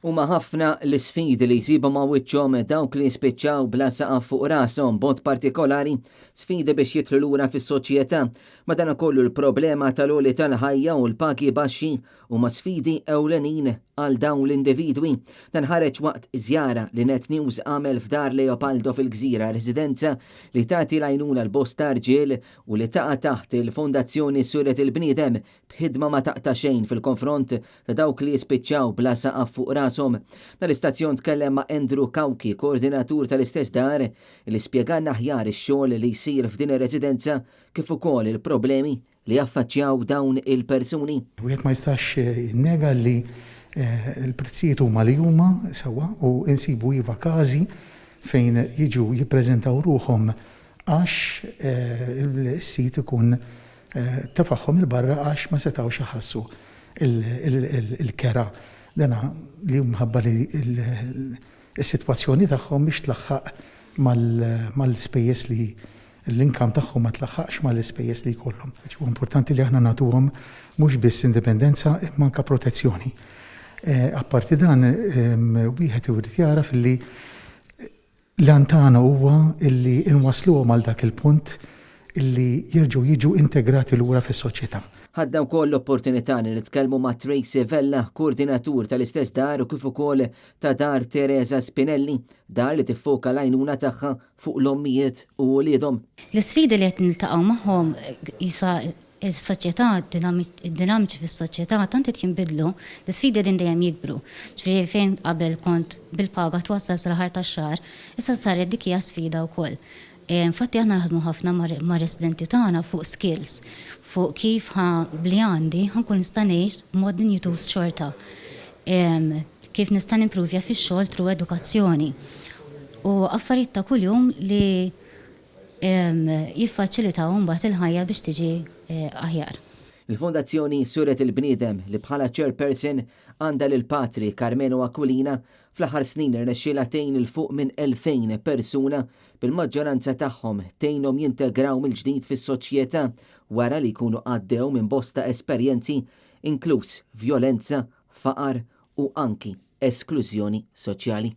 Huma ħafna l-isfidi li jsibu ma' wiċċhom dawk li jispiċċaw bla saqaf fuq rashom b'mod partikolari sfidi biex jidħlu lura fis-soċjetà. Madankollu l-problema tal-għoli tal-ħajja u l-pagi baxxi huma sfidi ewlenin għal dawn l-individwi. Dan ħareġ waqt żjara li Net News għamel f'Dar Leopoldo fil-Gżira, residenza li tagħti l-għajnuna l-bosta rġiel u li taqa' taħt il-Fondazzjoni Suret il-Bniedem b'ħidma ma taqta' xejn fil-konfront ta' dawk li jispiċċaw bla saqaf fuq rashom. Tal-istazzjon tkellem ma' Andrew Kawki, koordinatur tal-istess dar, li spjegalna aħjar ix-xogħol li jsir f'din ir-residenza kif ukoll il-problemi li jaffaċċjaw dawn il-persuni. Wieħed ma jistax jinnega li il-prezzijiet huma li huma sewwa u insibu iva każi fejn jiġu jippreżentaw ruhom għax is-sit ikun tefagħhom il-barra għax ma setgħux iħassu il-kera. Dana li mħabba li is-sitwazzjoni tagħhom biex tlaħħaq mal-ispejjeż li l-inkam tagħhom ma tlaħħaqx mal-ispejjeż li jkollhom. Huwa importanti li aħna nagħtuhom mhux biss indipendenza imma anke protezzjoni. Apparti dan wieħed irid jaraf illi l-antana huwa illi inwasluhom għal dak il-punt illi jerġgħu jiġu integrati lura fis-soċjetà. Ħadda wkoll l-opportunità li nitkellmu ma' Tracy Vella, koordinatur tal-istess dar u kif ukoll ta' dar Teresa Spinelli, dar li tiffoka l-għajnuna tagħha fuq l-ommijiet u wliedhom. L-isfidi li qed niltaqgħu magħhom isa il-soċjetà, id-dinamiċi fis-soċjetà tant qed jinbidlu, l-isfidi din dejjem jikbru. Ġifieri fejn qabel kont bil-paga twassal sal-aħar tax-xahar, issa saret dik hija sfida wkoll. Infatti aħna naħdmu ħafna ma' residenti tagħna fuq skills, fuq kif bli għandi ħankun nista' ngħix b'mod dinjitus xorta. Kif nista' nimpruvja fix-xogħol tru edukazzjoni. U affarijiet ta' kuljum li jiffaċilitaw mbagħad il-ħajja biex tiġi aħjar. Il-Fondazzjoni Suret il-Bniedem li bħala chairperson għandha lil Patri Carmenu Aquilina fl-aħħar snin irnexxielha tgħin il fuq minn 2000 persuna bil-maġġoranza tagħhom tgħinhom jintegraw mill-ġdid fis-soċjetà wara li jkunu għaddew minn bosta esperjenzi inkluż vjolenza, faqar u anki esklużjoni soċjali.